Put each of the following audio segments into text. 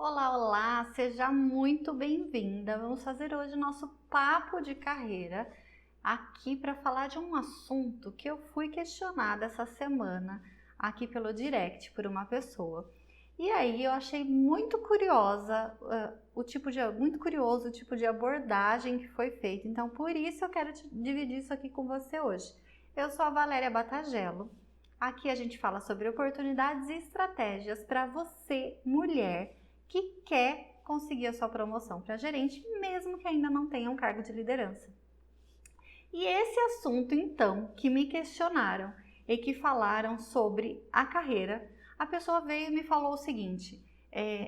Olá, olá, seja muito bem-vinda. Vamos fazer hoje nosso papo de carreira aqui para falar de um assunto que eu fui questionada essa semana aqui pelo direct por uma pessoa. E aí eu achei muito curiosa, muito curioso o tipo de abordagem que foi feita. Então, por isso eu quero dividir isso aqui com você hoje. Eu sou a Valéria Batagello. Aqui a gente fala sobre oportunidades e estratégias para você, mulher, que quer conseguir a sua promoção para gerente, mesmo que ainda não tenha um cargo de liderança. E esse assunto, então, que me questionaram e que falaram sobre a carreira, a pessoa veio e me falou o seguinte: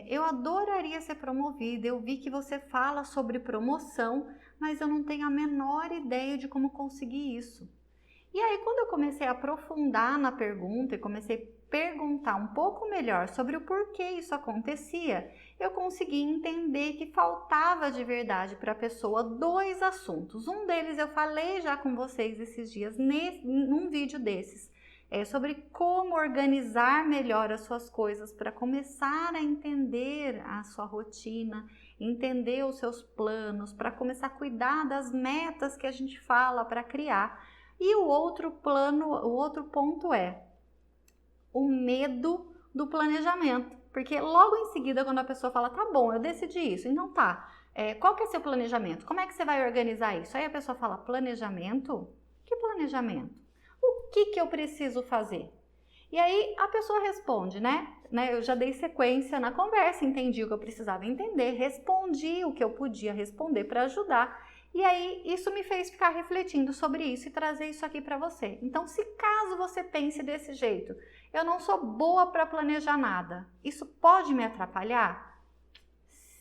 eu adoraria ser promovida, eu vi que você fala sobre promoção, mas eu não tenho a menor ideia de como conseguir isso. E aí, quando eu comecei a aprofundar na pergunta e comecei a perguntar um pouco melhor sobre o porquê isso acontecia, eu consegui entender que faltava de verdade para a pessoa dois assuntos. Um deles eu falei já com vocês esses dias, num vídeo desses, sobre como organizar melhor as suas coisas para começar a entender a sua rotina, entender os seus planos, para começar a cuidar das metas que a gente fala para criar. E o outro ponto é o medo do planejamento. Porque logo em seguida, quando a pessoa fala, tá bom, eu decidi isso, então tá, qual que é seu planejamento? Como é que você vai organizar isso? Aí a pessoa fala, planejamento? Que planejamento? O que eu preciso fazer? E aí a pessoa responde, né? Eu já dei sequência na conversa, entendi o que eu precisava entender, respondi o que eu podia responder para ajudar. E aí isso me fez ficar refletindo sobre isso e trazer isso aqui para você. Então, se caso você pense desse jeito, eu não sou boa para planejar nada, isso pode me atrapalhar?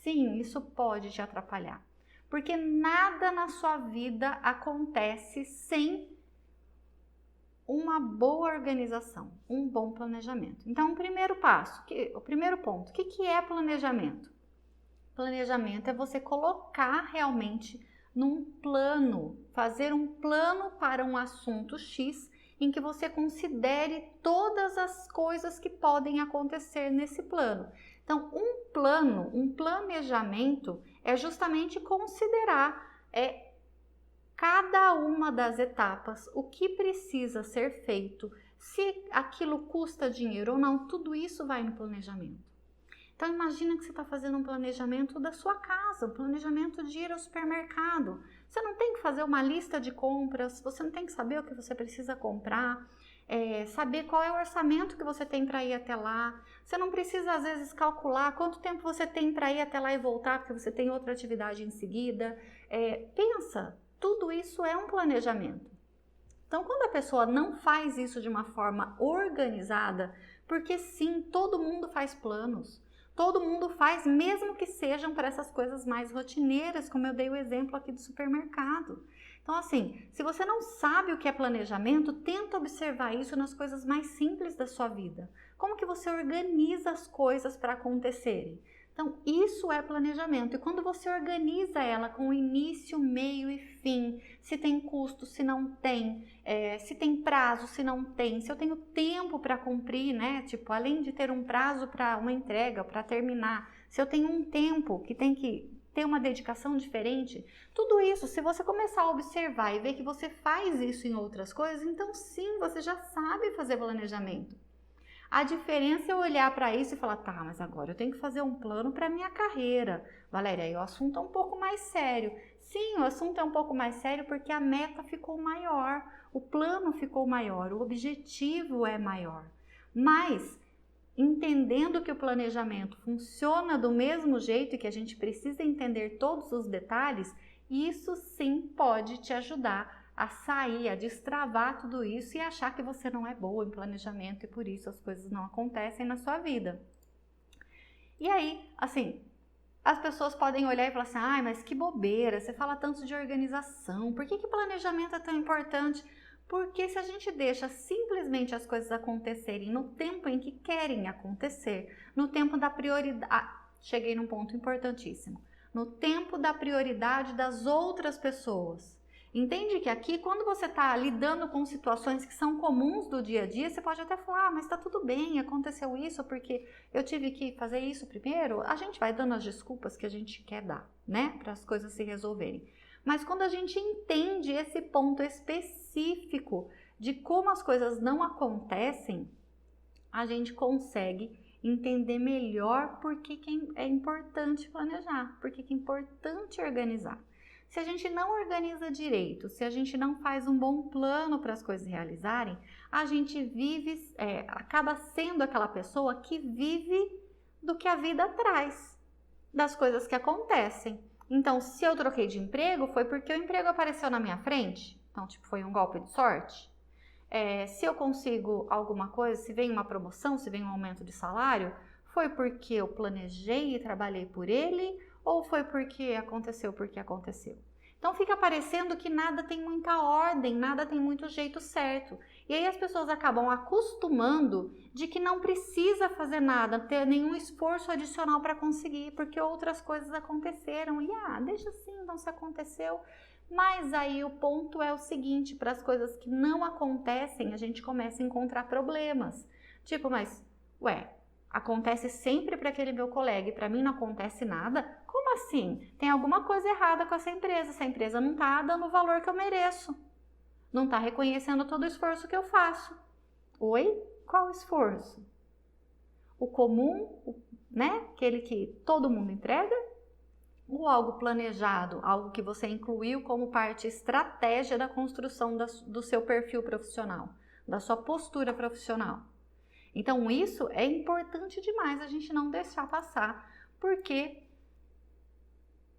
Sim, isso pode te atrapalhar. Porque nada na sua vida acontece sem uma boa organização, um bom planejamento. Então, o primeiro ponto, o que é planejamento? Planejamento é você colocar realmente num plano, fazer um plano para um assunto X em que você considere todas as coisas que podem acontecer nesse plano. Então, um planejamento é justamente considerar cada uma das etapas, o que precisa ser feito, se aquilo custa dinheiro ou não, tudo isso vai no planejamento. Então imagina que você está fazendo um planejamento da sua casa, um planejamento de ir ao supermercado. Você não tem que fazer uma lista de compras, você não tem que saber o que você precisa comprar, saber qual é o orçamento que você tem para ir até lá. Você não precisa às vezes calcular quanto tempo você tem para ir até lá e voltar, porque você tem outra atividade em seguida. Pensa, tudo isso é um planejamento. Então, quando a pessoa não faz isso de uma forma organizada, porque sim, todo mundo faz planos, todo mundo faz, mesmo que sejam para essas coisas mais rotineiras, como eu dei o exemplo aqui do supermercado. Então, assim, se você não sabe o que é planejamento, tenta observar isso nas coisas mais simples da sua vida. Como que você organiza as coisas para acontecerem? Então, isso é planejamento. E quando você organiza ela com início, meio e fim, se tem custo, se não tem, se tem prazo, se não tem, se eu tenho tempo para cumprir, né? Tipo, além de ter um prazo para uma entrega, para terminar, se eu tenho um tempo que tem que ter uma dedicação diferente, tudo isso, se você começar a observar e ver que você faz isso em outras coisas, então sim, você já sabe fazer planejamento. A diferença é olhar para isso e falar, tá, mas agora eu tenho que fazer um plano para minha carreira. Valéria, aí o assunto é um pouco mais sério. Sim, o assunto é um pouco mais sério porque a meta ficou maior, o plano ficou maior, o objetivo é maior. Mas, entendendo que o planejamento funciona do mesmo jeito e que a gente precisa entender todos os detalhes, isso sim pode te ajudar a sair, a destravar tudo isso e achar que você não é boa em planejamento e por isso as coisas não acontecem na sua vida. E aí, assim, as pessoas podem olhar e falar assim, ai, mas que bobeira, você fala tanto de organização, por que planejamento é tão importante? Porque se a gente deixa simplesmente as coisas acontecerem no tempo em que querem acontecer, no tempo da prioridade, cheguei num ponto importantíssimo, no tempo da prioridade das outras pessoas. Entende que aqui, quando você está lidando com situações que são comuns do dia a dia, você pode até falar, mas está tudo bem, aconteceu isso porque eu tive que fazer isso primeiro. A gente vai dando as desculpas que a gente quer dar, né, para as coisas se resolverem. Mas quando a gente entende esse ponto específico de como as coisas não acontecem, a gente consegue entender melhor por que é importante planejar, por que é importante organizar. Se a gente não organiza direito, se a gente não faz um bom plano para as coisas realizarem, a gente acaba sendo aquela pessoa que vive do que a vida traz, das coisas que acontecem. Então, se eu troquei de emprego, foi porque o emprego apareceu na minha frente. Então, foi um golpe de sorte. Se eu consigo alguma coisa, se vem uma promoção, se vem um aumento de salário, foi porque eu planejei e trabalhei por ele, ou foi porque aconteceu. Então fica parecendo que nada tem muita ordem, nada tem muito jeito certo. E aí as pessoas acabam acostumando de que não precisa fazer nada, ter nenhum esforço adicional para conseguir, porque outras coisas aconteceram. E deixa assim, então se aconteceu. Mas aí o ponto é o seguinte, para as coisas que não acontecem, a gente começa a encontrar problemas. Acontece sempre para aquele meu colega e para mim não acontece nada? Como assim? Tem alguma coisa errada com essa empresa não está dando o valor que eu mereço. Não está reconhecendo todo o esforço que eu faço. Oi? Qual esforço? O comum, né? Aquele que todo mundo entrega? Ou algo planejado, algo que você incluiu como parte estratégia da construção do seu perfil profissional, da sua postura profissional. Então isso é importante demais a gente não deixar passar, porque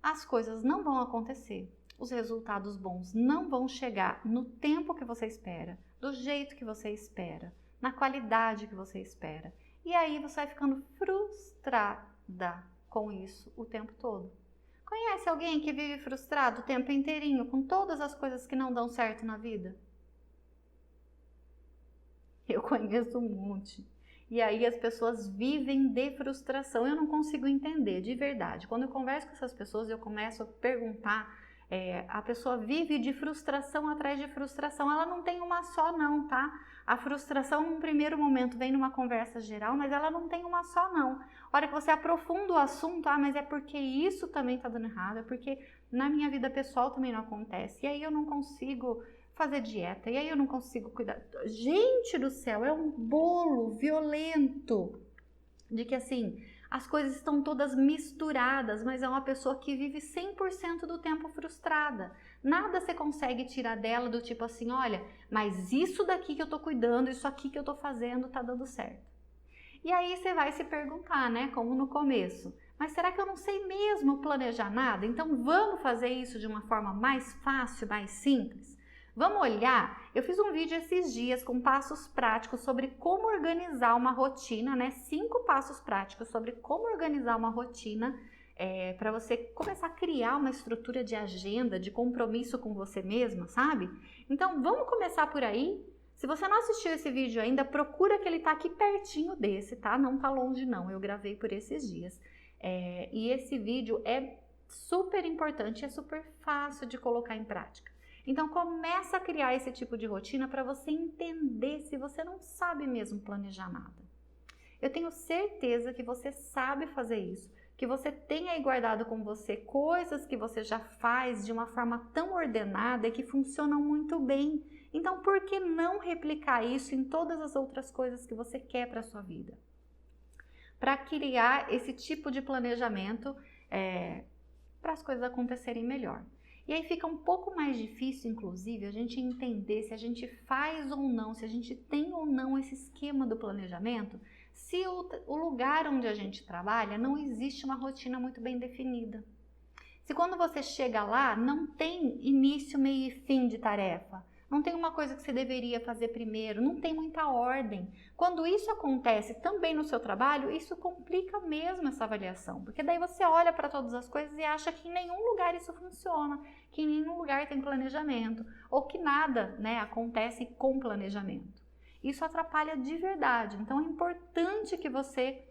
as coisas não vão acontecer, os resultados bons não vão chegar no tempo que você espera, do jeito que você espera, na qualidade que você espera. E aí você vai ficando frustrada com isso o tempo todo. Conhece alguém que vive frustrado o tempo inteirinho com todas as coisas que não dão certo na vida? Eu conheço um monte. E aí as pessoas vivem de frustração. Eu não consigo entender, de verdade. Quando eu converso com essas pessoas, eu começo a perguntar, a pessoa vive de frustração atrás de frustração. Ela não tem uma só não, tá? A frustração, num primeiro momento, vem numa conversa geral, mas ela não tem uma só não. A hora que você aprofunda o assunto, mas é porque isso também tá dando errado, é porque na minha vida pessoal também não acontece. E aí eu não consigo fazer dieta, e aí eu não consigo cuidar. Gente do céu, é um bolo violento de que assim, as coisas estão todas misturadas, mas é uma pessoa que vive 100% do tempo frustrada. Nada você consegue tirar dela do tipo assim, olha, mas isso daqui que eu tô cuidando, isso aqui que eu tô fazendo tá dando certo. E aí você vai se perguntar, né, como no começo, mas será que eu não sei mesmo planejar nada? Então vamos fazer isso de uma forma mais fácil, mais simples? Vamos olhar? Eu fiz um vídeo esses dias com passos práticos sobre como organizar uma rotina, né? 5 passos práticos sobre como organizar uma rotina para você começar a criar uma estrutura de agenda, de compromisso com você mesma, sabe? Então vamos começar por aí. Se você não assistiu esse vídeo ainda, procura que ele tá aqui pertinho desse, tá? Não tá longe não, eu gravei por esses dias. E esse vídeo é super importante, é super fácil de colocar em prática. Então começa a criar esse tipo de rotina para você entender se você não sabe mesmo planejar nada. Eu tenho certeza que você sabe fazer isso, que você tem aí guardado com você coisas que você já faz de uma forma tão ordenada e que funcionam muito bem. Então por que não replicar isso em todas as outras coisas que você quer para a sua vida? Para criar esse tipo de planejamento para as coisas acontecerem melhor. E aí fica um pouco mais difícil, inclusive, a gente entender se a gente faz ou não, se a gente tem ou não esse esquema do planejamento, se o lugar onde a gente trabalha não existe uma rotina muito bem definida. Se quando você chega lá, não tem início, meio e fim de tarefa, não tem uma coisa que você deveria fazer primeiro, não tem muita ordem. Quando isso acontece também no seu trabalho, isso complica mesmo essa avaliação, porque daí você olha para todas as coisas e acha que em nenhum lugar isso funciona, que em nenhum lugar tem planejamento, ou que nada, né, acontece com planejamento. Isso atrapalha de verdade, então é importante que você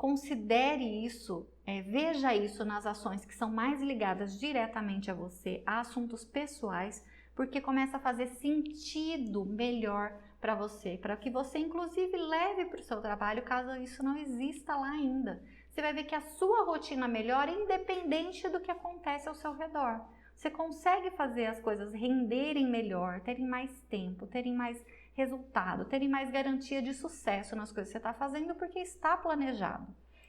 considere isso, veja isso nas ações que são mais ligadas diretamente a você, a assuntos pessoais, porque começa a fazer sentido melhor para você, para que você inclusive leve para o seu trabalho, caso isso não exista lá ainda. Você vai ver que a sua rotina melhora independente do que acontece ao seu redor. Você consegue fazer as coisas renderem melhor, terem mais tempo, terem mais resultado, terem mais garantia de sucesso nas coisas que você está fazendo porque está planejado.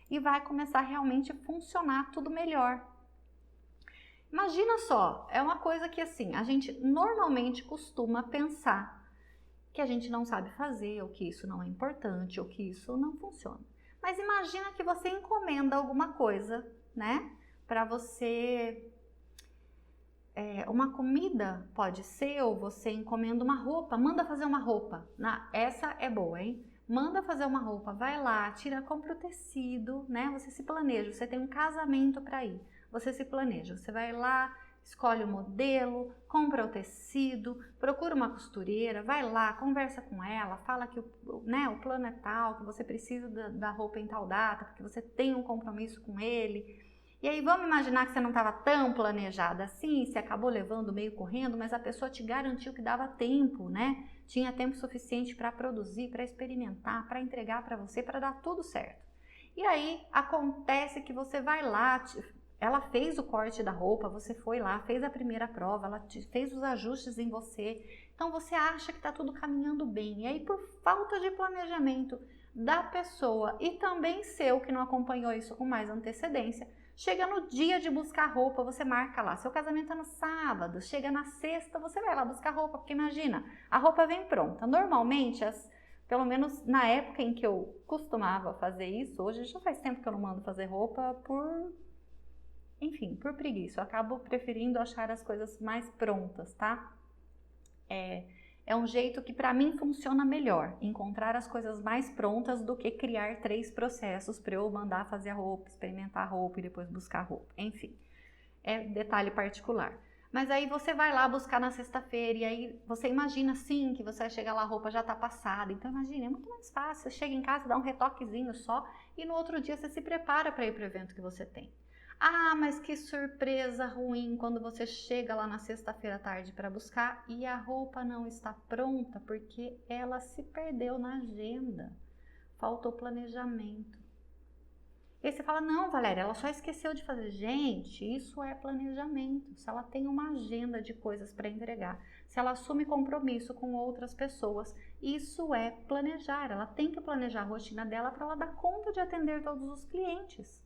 E vai começar realmente a funcionar tudo melhor. Imagina só, é uma coisa que assim, a gente normalmente costuma pensar que a gente não sabe fazer, ou que isso não é importante, ou que isso não funciona. Mas imagina que você encomenda alguma coisa, né? Para você, uma comida pode ser, ou você encomenda uma roupa, manda fazer uma roupa. Essa é boa, hein? Manda fazer uma roupa, vai lá, compra o tecido, né? Você se planeja, você tem um casamento para ir. Você se planeja, você vai lá, escolhe o modelo, compra o tecido, procura uma costureira, vai lá, conversa com ela, fala que o plano é tal, que você precisa da roupa em tal data, porque você tem um compromisso com ele. E aí vamos imaginar que você não estava tão planejada assim, você acabou levando meio correndo, mas a pessoa te garantiu que dava tempo, né? Tinha tempo suficiente para produzir, para experimentar, para entregar para você, para dar tudo certo. E aí acontece que você vai lá, ela fez o corte da roupa, você foi lá, fez a primeira prova, ela fez os ajustes em você. Então você acha que está tudo caminhando bem. E aí por falta de planejamento da pessoa e também seu, que não acompanhou isso com mais antecedência, chega no dia de buscar roupa, você marca lá, seu casamento é no sábado, chega na sexta, você vai lá buscar roupa, porque imagina, a roupa vem pronta. Normalmente, pelo menos na época em que eu costumava fazer isso, hoje já faz tempo que eu não mando fazer roupa por preguiça. Eu acabo preferindo achar as coisas mais prontas, tá? É um jeito que para mim funciona melhor, encontrar as coisas mais prontas do que criar 3 processos para eu mandar fazer a roupa, experimentar a roupa e depois buscar a roupa. Enfim, é detalhe particular. Mas aí você vai lá buscar na sexta-feira e aí você imagina sim que você vai chegar lá, a roupa já está passada. Então imagina, é muito mais fácil. Você chega em casa, dá um retoquezinho só e no outro dia você se prepara para ir para o evento que você tem. Ah, mas que surpresa ruim quando você chega lá na sexta-feira à tarde para buscar e a roupa não está pronta porque ela se perdeu na agenda. Faltou planejamento. E aí você fala, não, Valéria, ela só esqueceu de fazer. Gente, isso é planejamento. Se ela tem uma agenda de coisas para entregar, se ela assume compromisso com outras pessoas, isso é planejar. Ela tem que planejar a rotina dela para ela dar conta de atender todos os clientes.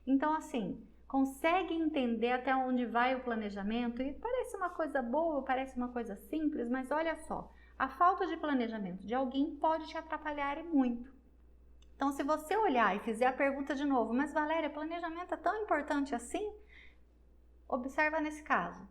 Então, assim, consegue entender até onde vai o planejamento? E parece uma coisa boa, parece uma coisa simples, mas olha só, a falta de planejamento de alguém pode te atrapalhar e muito. Então, se você olhar e fizer a pergunta de novo, mas Valéria, planejamento é tão importante assim? Observa nesse caso.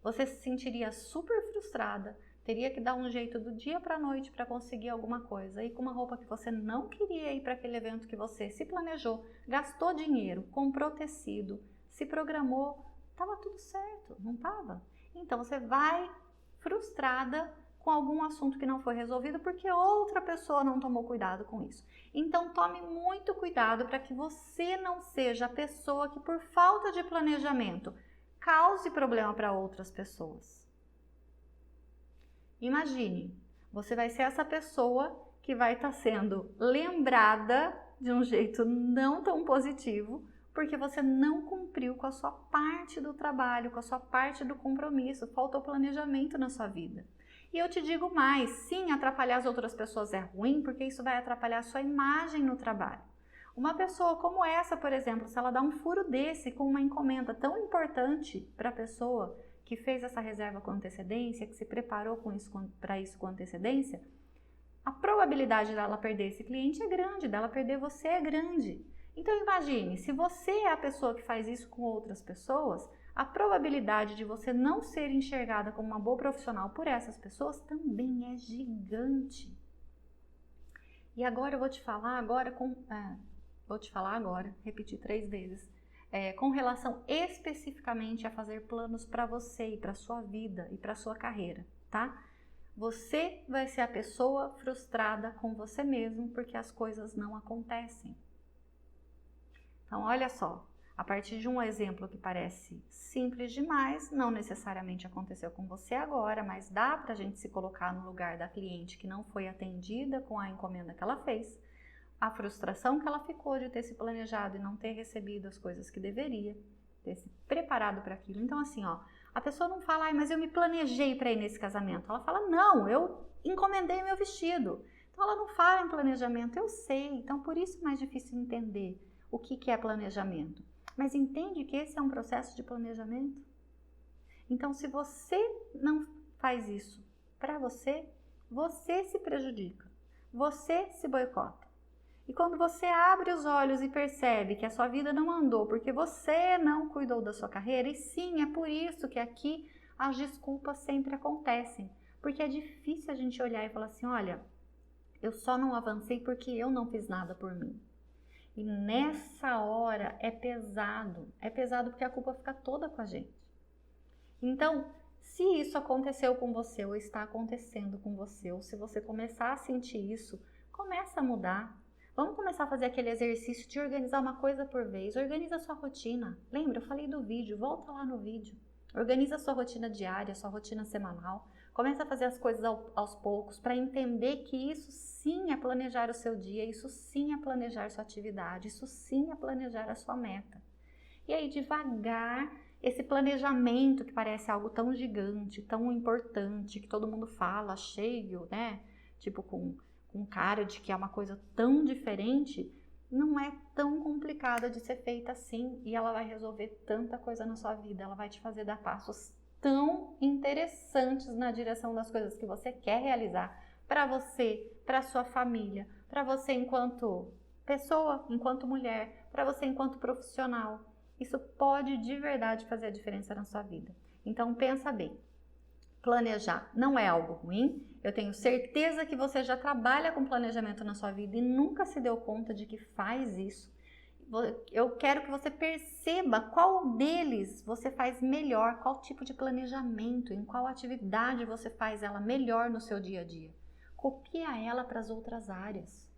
Você se sentiria super frustrada, teria que dar um jeito do dia para a noite para conseguir alguma coisa. E com uma roupa que você não queria ir para aquele evento que você se planejou, gastou dinheiro, comprou tecido, se programou, estava tudo certo, não estava? Então você vai frustrada com algum assunto que não foi resolvido porque outra pessoa não tomou cuidado com isso. Então tome muito cuidado para que você não seja a pessoa que por falta de planejamento cause problema para outras pessoas. Imagine, você vai ser essa pessoa que vai estar sendo lembrada de um jeito não tão positivo, porque você não cumpriu com a sua parte do trabalho, com a sua parte do compromisso, faltou planejamento na sua vida. E eu te digo mais, sim, atrapalhar as outras pessoas é ruim, porque isso vai atrapalhar a sua imagem no trabalho. Uma pessoa como essa, por exemplo, se ela dá um furo desse com uma encomenda tão importante para a pessoa que fez essa reserva com antecedência, que se preparou para isso com antecedência, a probabilidade dela perder esse cliente é grande, dela perder você é grande. Então imagine, se você é a pessoa que faz isso com outras pessoas, a probabilidade de você não ser enxergada como uma boa profissional por essas pessoas também é gigante. E agora eu vou te falar repetir 3 vezes. Com relação especificamente a fazer planos para você e para sua vida e para sua carreira, tá? Você vai ser a pessoa frustrada com você mesmo porque as coisas não acontecem. Então, olha só, a partir de um exemplo que parece simples demais, não necessariamente aconteceu com você agora, mas dá para a gente se colocar no lugar da cliente que não foi atendida com a encomenda que ela fez, a frustração que ela ficou de ter se planejado e não ter recebido as coisas que deveria, ter se preparado para aquilo. Então, assim, ó, a pessoa não fala, ai, mas eu me planejei para ir nesse casamento. Ela fala, não, eu encomendei meu vestido. Então, ela não fala em planejamento, eu sei. Então, por isso é mais difícil entender o que é planejamento. Mas entende que esse é um processo de planejamento? Então, se você não faz isso para você, você se prejudica, você se boicota. E quando você abre os olhos e percebe que a sua vida não andou porque você não cuidou da sua carreira, e sim, é por isso que aqui as desculpas sempre acontecem. Porque é difícil a gente olhar e falar assim, olha, eu só não avancei porque eu não fiz nada por mim. E nessa hora é pesado porque a culpa fica toda com a gente. Então, se isso aconteceu com você ou está acontecendo com você, ou se você começar a sentir isso, começa a mudar. Vamos começar a fazer aquele exercício de organizar uma coisa por vez. Organiza a sua rotina. Lembra, eu falei do vídeo, volta lá no vídeo. Organiza a sua rotina diária, a sua rotina semanal. Começa a fazer as coisas aos poucos para entender que isso sim é planejar o seu dia, isso sim é planejar sua atividade, isso sim é planejar a sua meta. E aí, devagar, esse planejamento que parece algo tão gigante, tão importante, que todo mundo fala, cheio, né? Tipo com cara de que é uma coisa tão diferente, não é tão complicada de ser feita assim e ela vai resolver tanta coisa na sua vida, ela vai te fazer dar passos tão interessantes na direção das coisas que você quer realizar para você, para sua família, para você enquanto pessoa, enquanto mulher, para você enquanto profissional. Isso pode de verdade fazer a diferença na sua vida. Então pensa bem. Planejar não é algo ruim, eu tenho certeza que você já trabalha com planejamento na sua vida e nunca se deu conta de que faz isso. Eu quero que você perceba qual deles você faz melhor, qual tipo de planejamento, em qual atividade você faz ela melhor no seu dia a dia. Copia ela para as outras áreas.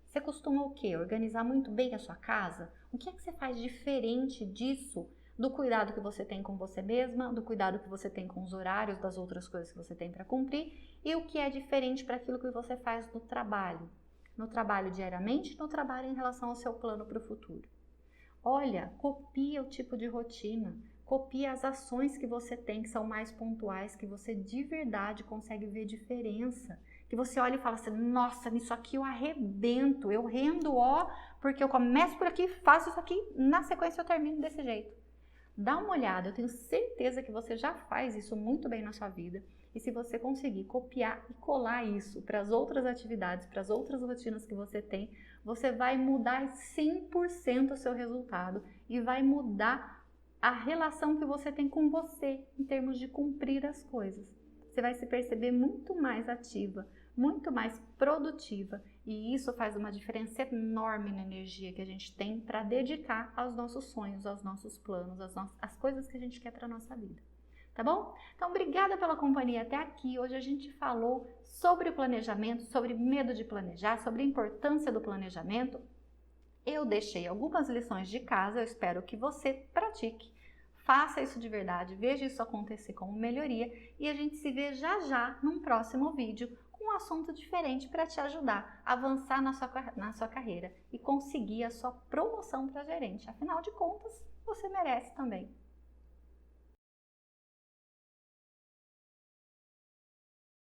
Você costuma o quê? Organizar muito bem a sua casa? O que é que você faz diferente disso? Do cuidado que você tem com você mesma, do cuidado que você tem com os horários das outras coisas que você tem para cumprir e o que é diferente para aquilo que você faz no trabalho diariamente, no trabalho em relação ao seu plano para o futuro. Olha, copia o tipo de rotina, copia as ações que você tem que são mais pontuais, que você de verdade consegue ver diferença, que você olha e fala assim, nossa, nisso aqui eu arrebento, eu rendo ó, porque eu começo por aqui, faço isso aqui, na sequência eu termino desse jeito. Dá uma olhada, eu tenho certeza que você já faz isso muito bem na sua vida e se você conseguir copiar e colar isso para as outras atividades, para as outras rotinas que você tem, você vai mudar 100% o seu resultado e vai mudar a relação que você tem com você em termos de cumprir as coisas. Você vai se perceber muito mais ativa, muito mais produtiva e isso faz uma diferença enorme na energia que a gente tem para dedicar aos nossos sonhos, aos nossos planos, às coisas que a gente quer para a nossa vida. Tá bom? Então, obrigada pela companhia até aqui. Hoje a gente falou sobre o planejamento, sobre medo de planejar, sobre a importância do planejamento. Eu deixei algumas lições de casa, eu espero que você pratique. Faça isso de verdade, veja isso acontecer como melhoria e a gente se vê já já num próximo vídeo com um assunto diferente para te ajudar a avançar na sua carreira e conseguir a sua promoção para gerente. Afinal de contas, você merece também.